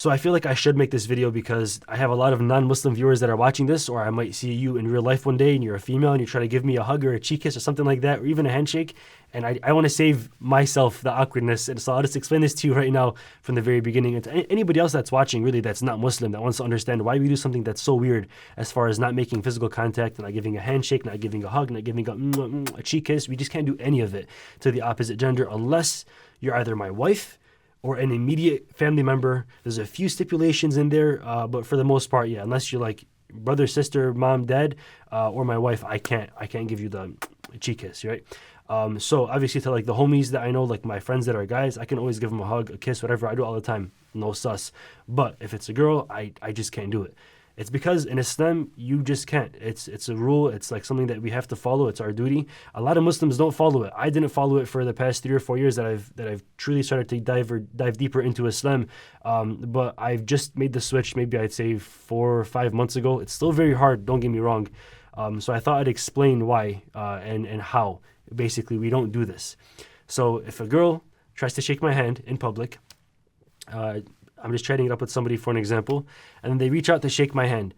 So I feel like I should make this video because I have a lot of non-Muslim viewers that are watching this, or I might see you in real life one day and you're a female and you try to give me a hug or a cheek kiss or something like that, or even a handshake. And I want to save myself the awkwardness. And so I'll just explain this to you right now from the very beginning. And to anybody else that's watching, really, that's not Muslim, that wants to understand why we do something that's so weird as far as not making physical contact, not giving a handshake, not giving a hug, not giving a cheek kiss. We just can't do any of it to the opposite gender unless you're either my wife or an immediate family member. There's a few stipulations in there, but for the most part, yeah, unless you're like brother, sister, mom, dad, or my wife, I can't give you the cheek kiss, right? So obviously to like the homies that I know, like my friends that are guys, I can always give them a hug, a kiss, whatever. I do it all the time, no sus. But if it's a girl, I just can't do it. It's because in Islam, you just can't. It's a rule. It's like something that we have to follow. It's our duty. A lot of Muslims don't follow it. I didn't follow it for the past 3 or 4 years that I've truly started to dive deeper into Islam. But I've just made the switch. Maybe I'd say 4 or 5 months ago. It's still very hard. Don't get me wrong. So I thought I'd explain why and how. Basically, we don't do this. So if a girl tries to shake my hand in public, I'm just trading it up with somebody for an example, and then they reach out to shake my hand.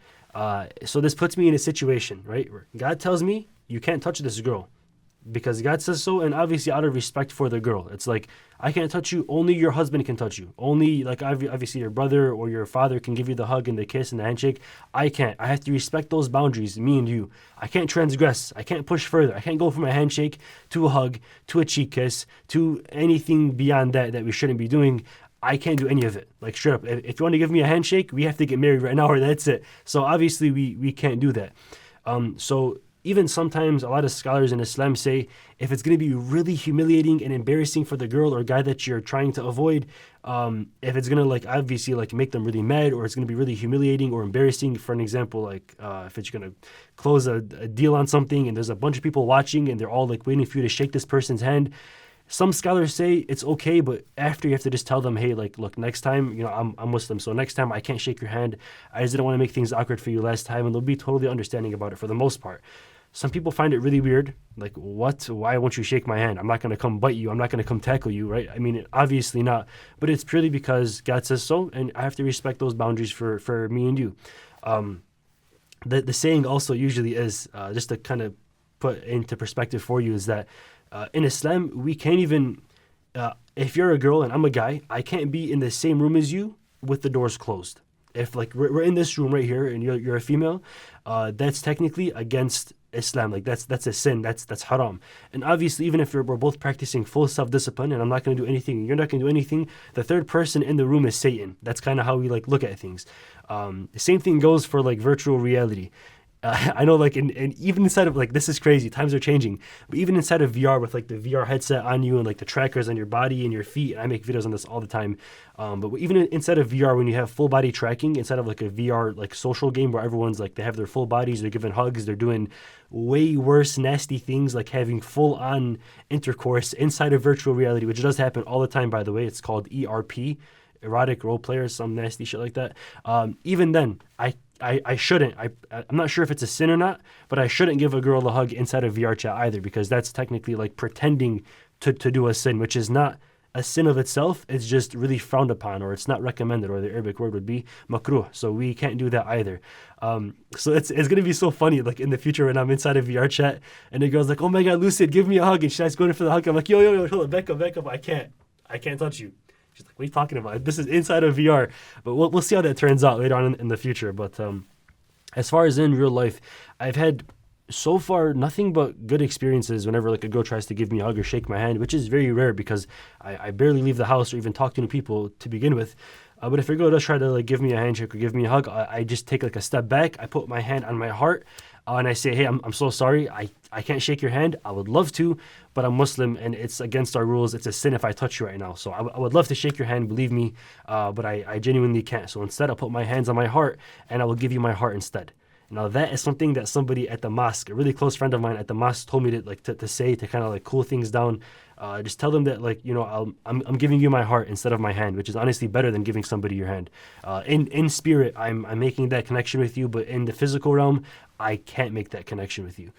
So this puts me in a situation, right, where God tells me you can't touch this girl because God says so, and obviously out of respect for the girl. It's like, I can't touch you, only your husband can touch you. Only, like, obviously your brother or your father can give you the hug and the kiss and the handshake. I can't. I have to respect those boundaries, me and you. I can't transgress. I can't push further. I can't go from a handshake to a hug, to a cheek kiss, to anything beyond that we shouldn't be doing. I can't do any of it. Like, straight up, if you want to give me a handshake, we have to get married right now or that's it. So obviously we can't do that. So even sometimes a lot of scholars in Islam say if it's going to be really humiliating and embarrassing for the girl or guy that you're trying to avoid, if it's going to like obviously like make them really mad, or it's going to be really humiliating or embarrassing, for an example, like if it's going to close a deal on something and there's a bunch of people watching and they're all like waiting for you to shake this person's hand, some scholars say it's okay, but after you have to just tell them, hey, like, look, next time, you know, I'm Muslim, so next time I can't shake your hand. I just didn't want to make things awkward for you last time, and they'll be totally understanding about it for the most part. Some people find it really weird, like, what? Why won't you shake my hand? I'm not going to come bite you. I'm not going to come tackle you, right? I mean, obviously not, but it's purely because God says so, and I have to respect those boundaries for me and you. The saying also usually is, just to kind of put into perspective for you, is that in Islam, we can't even, if you're a girl and I'm a guy, I can't be in the same room as you with the doors closed. If like we're in this room right here and you're a female, that's technically against Islam. Like that's a sin. That's haram. And obviously, even if we're both practicing full self-discipline and I'm not going to do anything and you're not going to do anything, the third person in the room is Satan. That's kind of how we like look at things. The same thing goes for like virtual reality. I know, like, and even inside of, like, this is crazy, times are changing, but even inside of VR with, like, the VR headset on you and, like, the trackers on your body and your feet, and I make videos on this all the time, but even inside of VR, when you have full body tracking, inside of, like, a VR, like, social game where everyone's, like, they have their full bodies, they're giving hugs, they're doing way worse, nasty things, like having full-on intercourse inside of virtual reality, which does happen all the time, by the way. It's called ERP, erotic role players, some nasty shit like that. Even then, I shouldn't. I'm not sure if it's a sin or not, but I shouldn't give a girl a hug inside of VR chat either, because that's technically like pretending to do a sin, which is not a sin of itself. It's just really frowned upon, or it's not recommended, or the Arabic word would be makruh. So we can't do that either. So it's going to be so funny, like in the future when I'm inside of VR chat and the girl's like, oh my God, Lucid, give me a hug. And she's going for the hug. I'm like, yo, hold on, back up. I can't touch you. She's like, what are you talking about? This is inside of VR. But we'll see how that turns out later on in the future. But as far as in real life, I've had so far nothing but good experiences whenever like a girl tries to give me a hug or shake my hand, which is very rare because I barely leave the house or even talk to new people to begin with. But if a girl does try to like give me a handshake or give me a hug, I just take like a step back. I put my hand on my heart and I say, hey, I'm so sorry. I can't shake your hand. I would love to, but I'm Muslim and it's against our rules. It's a sin if I touch you right now. So I would love to shake your hand, believe me, but I genuinely can't. So instead, I'll put my hands on my heart and I will give you my heart instead. Now that is something that somebody at the mosque, a really close friend of mine at the mosque, told me to say to kind of like cool things down. Just tell them that, like, you know, I'm giving you my heart instead of my hand, which is honestly better than giving somebody your hand. In spirit, I'm making that connection with you, but in the physical realm, I can't make that connection with you.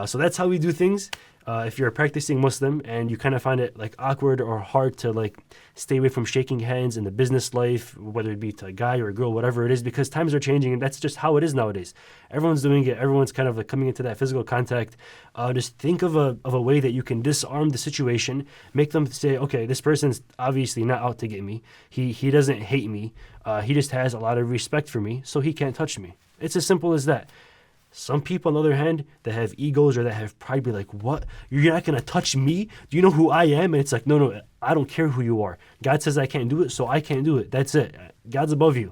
So that's how we do things. If you're a practicing Muslim and you kind of find it like awkward or hard to like stay away from shaking hands in the business life, whether it be to a guy or a girl, whatever it is, because times are changing and that's just how it is nowadays. Everyone's doing it. Everyone's kind of like coming into that physical contact. Just think of a way that you can disarm the situation, make them say, okay, this person's obviously not out to get me. He doesn't hate me. He just has a lot of respect for me, so he can't touch me. It's as simple as that. Some people, on the other hand, that have egos or that have pride, be like, what? You're not going to touch me? Do you know who I am? And it's like, no, I don't care who you are. God says I can't do it, so I can't do it. That's it. God's above you.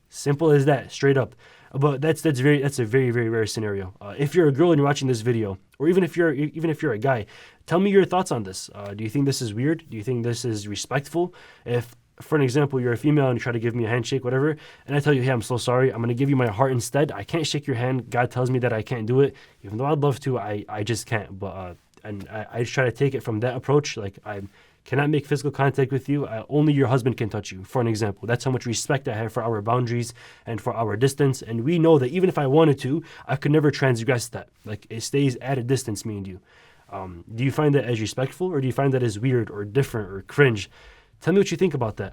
Simple as that, straight up. But that's a very, very rare scenario. If you're a girl and you're watching this video, or even if you're a guy, tell me your thoughts on this. Do you think this is weird? Do you think this is respectful? If, for an example, you're a female and you try to give me a handshake, whatever, and I tell you, hey, I'm so sorry, I'm going to give you my heart instead. I can't shake your hand. God tells me that I can't do it. Even though I'd love to, I just can't. But and I just try to take it from that approach. Like, I cannot make physical contact with you. Only your husband can touch you, for an example. That's how much respect I have for our boundaries and for our distance. And we know that even if I wanted to, I could never transgress that. Like, it stays at a distance, me and you. Do you find that as respectful, or do you find that as weird or different or cringe? Tell me what you think about that.